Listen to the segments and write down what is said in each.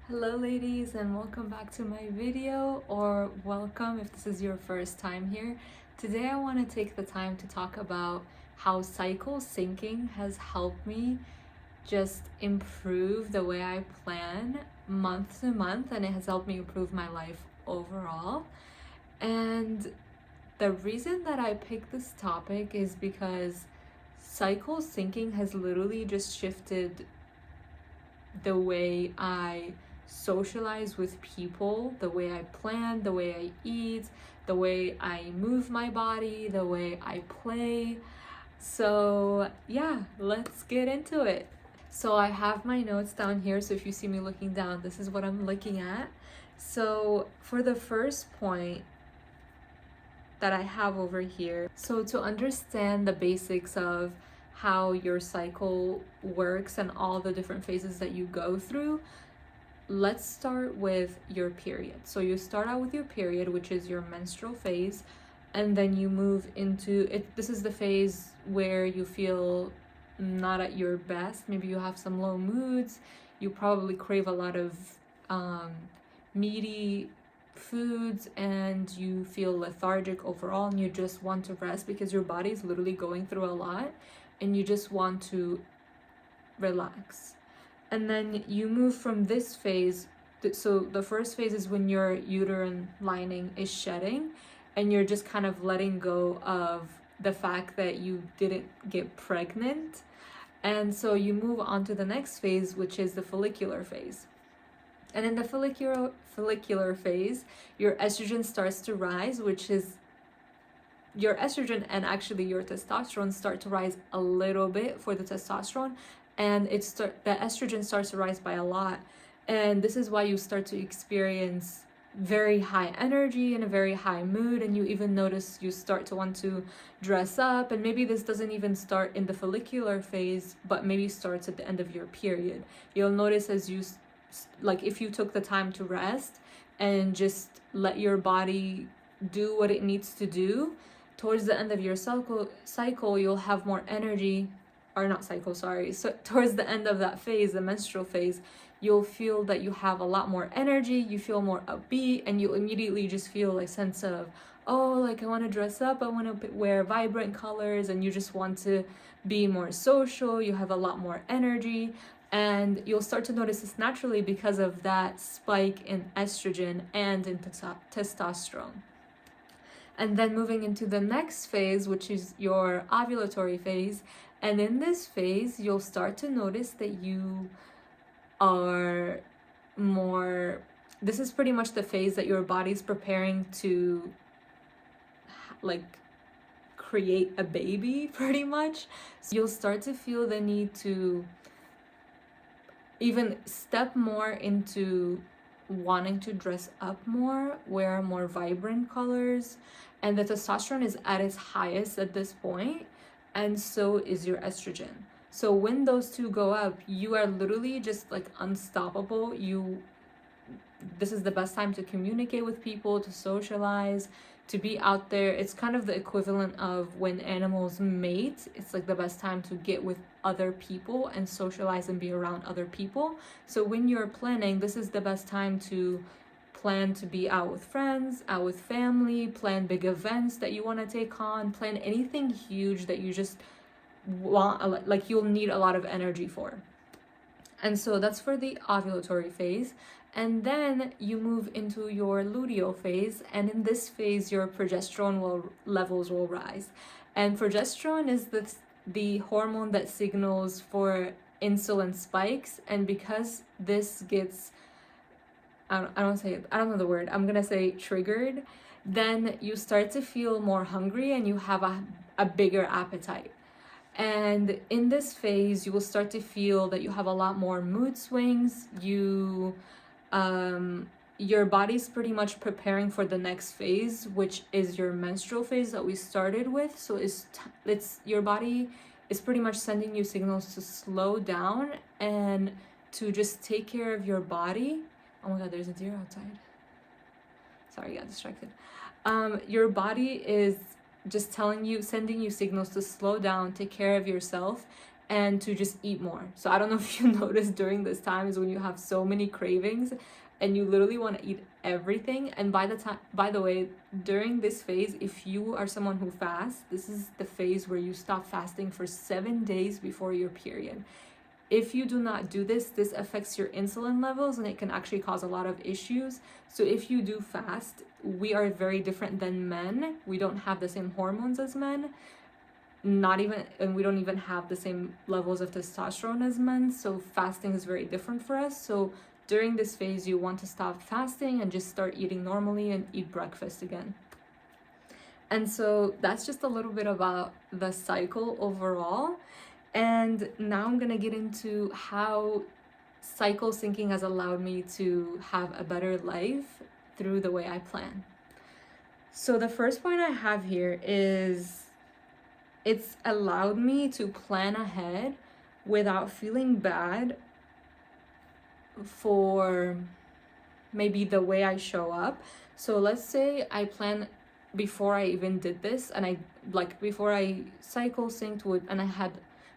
Hello ladies, and welcome back to my video, or welcome if this is your first time here. Today I want to take the time to talk about how cycle syncing has helped me just improve the way I plan month to month, and it has helped me improve my life overall. And the reason that I picked this topic is because cycle syncing has literally just shifted the way I socialize with people, the way I plan, the way I eat, the way I move my body, the way I play. So yeah, let's get into it. So I have my notes down here, so if you see me looking down, this is what I'm looking at. So for the first point that I have over here, so to understand the basics of how your cycle works and all the different phases that you go through, let's start with your period. So you start out with your period, which is your menstrual phase, and then you move into it. This is the phase where you feel not at your best. Maybe you have some low moods. You probably crave a lot of meaty foods, and you feel lethargic overall, and you just want to rest because your body is literally going through a lot and you just want to relax. And then you move from this phase. So the first phase is when your uterine lining is shedding and you're just kind of letting go of the fact that you didn't get pregnant. And so you move on to the next phase, which is the follicular phase. And in the follicular phase, your estrogen starts to rise, which is your estrogen and actually your testosterone start to rise a little bit for the testosterone, and the estrogen starts to rise by a lot. And this is why you start to experience very high energy and a very high mood, and you even notice you start to want to dress up. And maybe this doesn't even start in the follicular phase, but maybe starts at the end of your period. You'll notice as you like, if you took the time to rest and just let your body do what it needs to do, towards the end of your cycle you'll have more energy, or not cycle, sorry. So towards the end of that phase, the menstrual phase, you'll feel that you have a lot more energy, you feel more upbeat, and you immediately just feel a sense of, oh, like I want to dress up, I want to wear vibrant colors, and you just want to be more social, you have a lot more energy. And you'll start to notice this naturally because of that spike in estrogen and in testosterone. And then moving into the next phase, which is your ovulatory phase. And in this phase, you'll start to notice that you are more, this is pretty much the phase that your body's preparing to like create a baby, pretty much. So you'll start to feel the need to even step more into wanting to dress up more, wear more vibrant colors, and the testosterone is at its highest at this point, and so is your estrogen. So when those two go up, you are literally just like unstoppable. This is the best time to communicate with people, to socialize, to be out there. It's kind of the equivalent of when animals mate. It's like the best time to get with other people and socialize and be around other people. So when you're planning, this is the best time to plan to be out with friends, out with family, plan big events that you want to take on, plan anything huge that you just want, like you'll need a lot of energy for. And so that's for the ovulatory phase. And then you move into your luteal phase, and in this phase your progesterone levels will rise. And progesterone is the hormone that signals for insulin spikes, and because this gets I don't know the word, I'm gonna say triggered, then you start to feel more hungry and you have a bigger appetite. And in this phase, you will start to feel that you have a lot more mood swings. Your body's pretty much preparing for the next phase, which is your menstrual phase that we started with. So your body is pretty much sending you signals to slow down and to just take care of your body. Oh my god, there's a deer outside. Sorry, I got distracted. Your body is just sending you signals to slow down, take care of yourself, and to just eat more. So I don't know if you notice during this time is when you have so many cravings and you literally want to eat everything. And by the way, during this phase, if you are someone who fasts, this is the phase where you stop fasting for 7 days before your period. If you do not do this, this affects your insulin levels and it can actually cause a lot of issues. So if you do fast, we are very different than men. We don't have the same hormones as men. And we don't even have the same levels of testosterone as men. So fasting is very different for us. So during this phase, you want to stop fasting and just start eating normally and eat breakfast again. And so that's just a little bit about the cycle overall. And now I'm gonna get into how cycle syncing has allowed me to have a better life through the way I plan. So the first point I have here is it's allowed me to plan ahead without feeling bad for maybe the way I show up. So let's say I plan before I even did this, and before I cycle synced with, and I had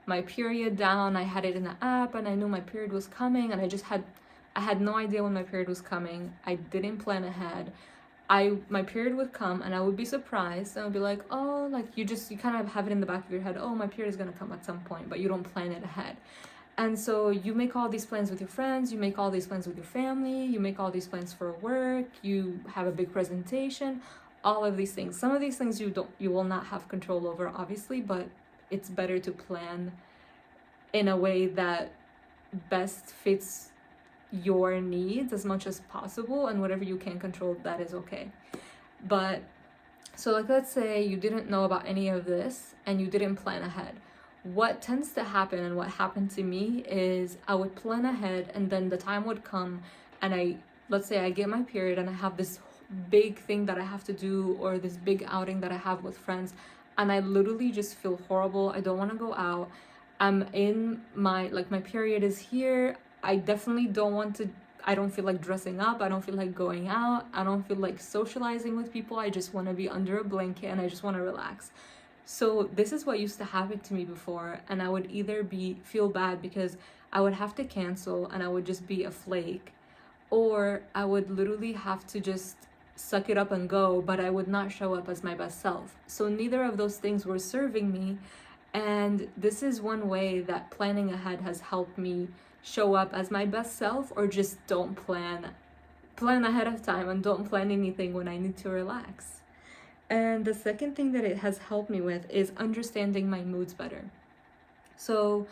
my period down, I had it in the app, and I knew my period was coming, and I had no idea when my period was coming. I didn't plan ahead. My period would come and I would be surprised, and I would be like, oh, like you kind of have it in the back of your head, oh, my period is gonna come at some point, but you don't plan it ahead. And so you make all these plans with your friends, you make all these plans with your family, you make all these plans for work, you have a big presentation, all of these things. Some of these things you will not have control over, obviously, but it's better to plan in a way that best fits your needs as much as possible, and whatever you can control, that is okay. But so like, let's say you didn't know about any of this and you didn't plan ahead. What tends to happen, and what happened to me, is I would plan ahead, and then the time would come and let's say I get my period and I have this big thing that I have to do, or this big outing that I have with friends, and I literally just feel horrible. I don't want to go out. I'm in my period is here. I definitely don't want to, I don't feel like dressing up. I don't feel like going out. I don't feel like socializing with people. I just want to be under a blanket and I just want to relax. So this is what used to happen to me before, and I would either feel bad because I would have to cancel and I would just be a flake, or I would literally have to just suck it up and go, but I would not show up as my best self. So neither of those things were serving me, and this is one way that planning ahead has helped me show up as my best self, or just don't plan ahead of time and don't plan anything when I need to relax. And the second thing that it has helped me with is understanding my moods better. So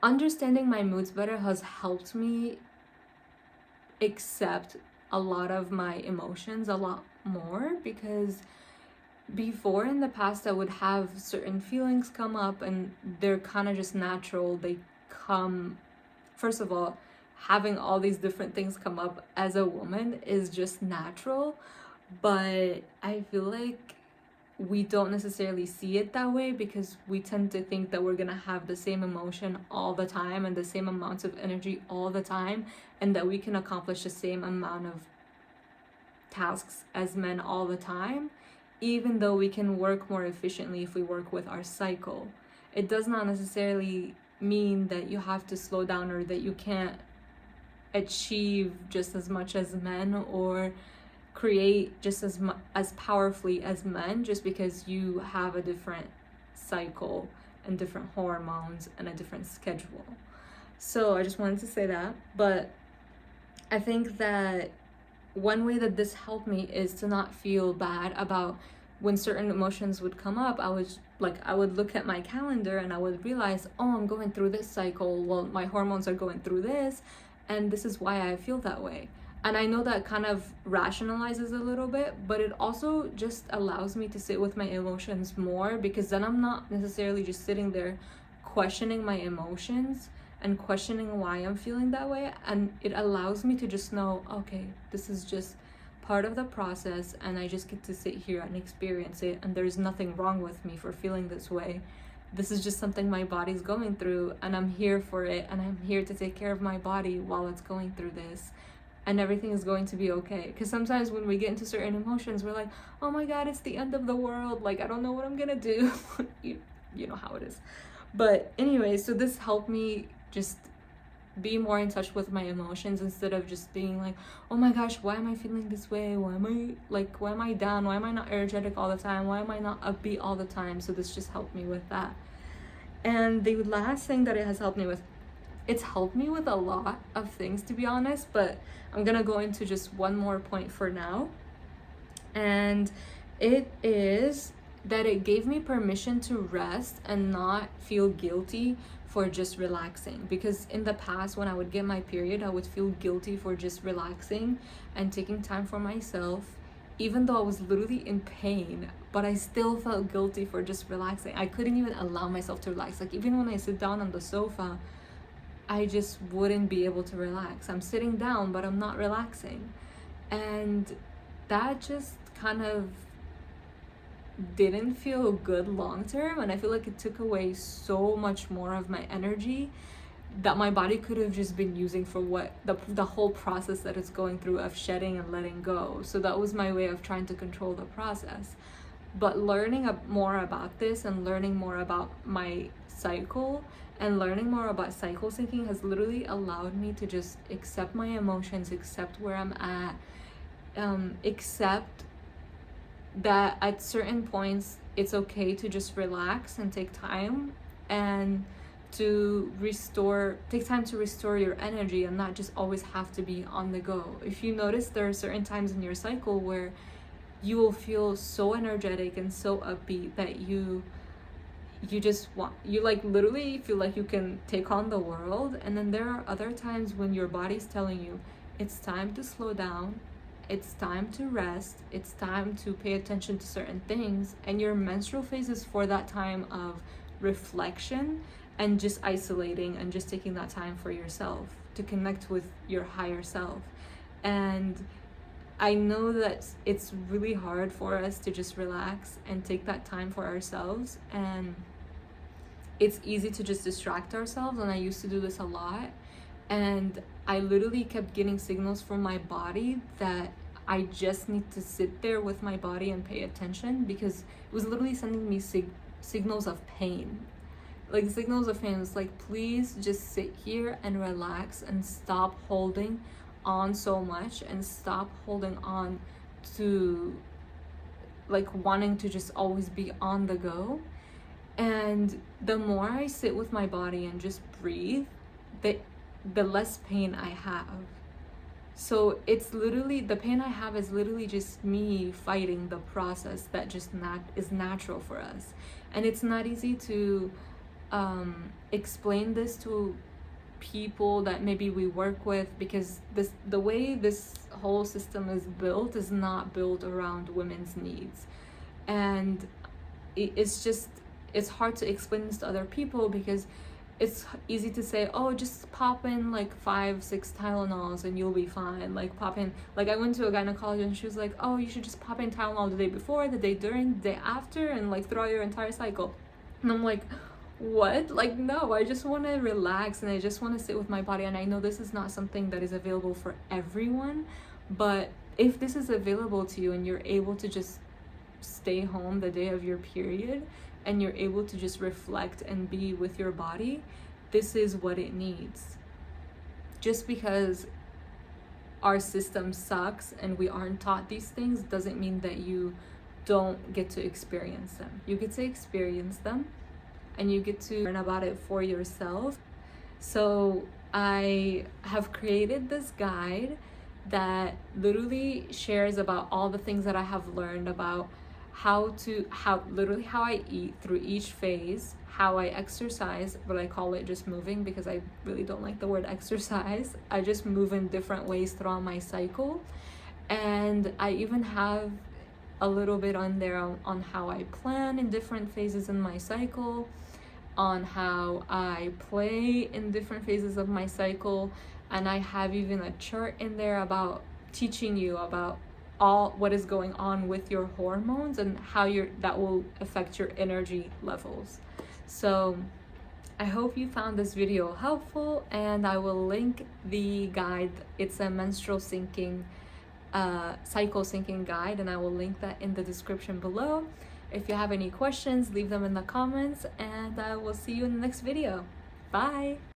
understanding my moods better has helped me accept a lot of my emotions a lot more, because before, in the past, I would have certain feelings come up and they're kind of just natural. They come, first of all, having all these different things come up as a woman is just natural, but I feel like we don't necessarily see it that way, because we tend to think that we're gonna have the same emotion all the time and the same amounts of energy all the time, and that we can accomplish the same amount of tasks as men all the time, even though we can work more efficiently if we work with our cycle. It does not necessarily mean that you have to slow down, or that you can't achieve just as much as men, or create just as powerfully as men, just because you have a different cycle and different hormones and a different schedule. So I just wanted to say that. But I think that one way that this helped me is to not feel bad about when certain emotions would come up. I would look at my calendar and I would realize, oh, I'm going through this cycle, well, my hormones are going through this, and this is why I feel that way. And I know that kind of rationalizes a little bit, but it also just allows me to sit with my emotions more, because then I'm not necessarily just sitting there questioning my emotions and questioning why I'm feeling that way. And it allows me to just know, okay, this is just part of the process, and I just get to sit here and experience it, and there's nothing wrong with me for feeling this way. This is just something my body's going through, and I'm here for it, and I'm here to take care of my body while it's going through this. And everything is going to be okay. Because sometimes when we get into certain emotions, we're like, oh my god, it's the end of the world, like I don't know what I'm gonna do. you know how it is. But anyway, so this helped me just be more in touch with my emotions instead of just being like, oh my gosh, why am I feeling this way? Why am I down? Why am I not energetic all the time? Why am I not upbeat all the time? So this just helped me with that. And the last thing that it has helped me with, it's helped me with a lot of things, to be honest, but I'm gonna go into just one more point for now. And it is that it gave me permission to rest and not feel guilty for just relaxing. Because in the past, when I would get my period, I would feel guilty for just relaxing and taking time for myself, even though I was literally in pain, but I still felt guilty for just relaxing. I couldn't even allow myself to relax. Like, even when I sit down on the sofa, I just wouldn't be able to relax. I'm sitting down, but I'm not relaxing. And that just kind of didn't feel good long term, and I feel like it took away so much more of my energy that my body could have just been using for what the whole process that it's going through of shedding and letting go. So that was my way of trying to control the process. But learning more about this and learning more about my cycle and learning more about cycle syncing has literally allowed me to just accept my emotions, accept where I'm at, accept that at certain points it's okay to just relax and take time and to take time to restore your energy and not just always have to be on the go. If you notice, there are certain times in your cycle where you will feel so energetic and so upbeat that you like literally feel like you can take on the world. And then there are other times when your body's telling you it's time to slow down, it's time to rest, it's time to pay attention to certain things. And your menstrual phase is for that time of reflection and just isolating and just taking that time for yourself to connect with your higher self. And I know that it's really hard for us to just relax and take that time for ourselves, and it's easy to just distract ourselves, and I used to do this a lot. And I literally kept getting signals from my body that I just need to sit there with my body and pay attention, because it was literally sending me signals of pain. Like signals of pain. It's like, please just sit here and relax and stop holding on so much and stop holding on to like wanting to just always be on the go. And the more I sit with my body and just breathe, the less pain I have. So it's literally, the pain I have is literally just me fighting the process that just is natural for us. And it's not easy to explain this to people that maybe we work with, because the way this whole system is built is not built around women's needs. And it's hard to explain this to other people, because it's easy to say, oh, just pop in like 5-6 Tylenols and you'll be fine. Like pop in, like I went to a gynecologist and she was like, oh, you should just pop in Tylenol the day before, the day during, the day after, and like throughout your entire cycle. And I'm like, what? Like, no, I just want to relax and I just want to sit with my body. And I know this is not something that is available for everyone, but if this is available to you and you're able to just stay home the day of your period and you're able to just reflect and be with your body, this is what it needs. Just because our system sucks and we aren't taught these things doesn't mean that you don't get to experience them. You get to experience them and you get to learn about it for yourself. So I have created this guide that literally shares about all the things that I have learned about how I eat through each phase, how I exercise, but I call it just moving because I really don't like the word exercise. I just move in different ways throughout my cycle. And I even have a little bit on there on how I plan in different phases in my cycle, on how I play in different phases of my cycle, and I have even a chart in there about teaching you about all what is going on with your hormones and how that will affect your energy levels. So I hope you found this video helpful, and I will link the guide. It's a menstrual syncing cycle syncing guide, and I will link that in the description below. If you have any questions, leave them in the comments, and I will see you in the next video. Bye!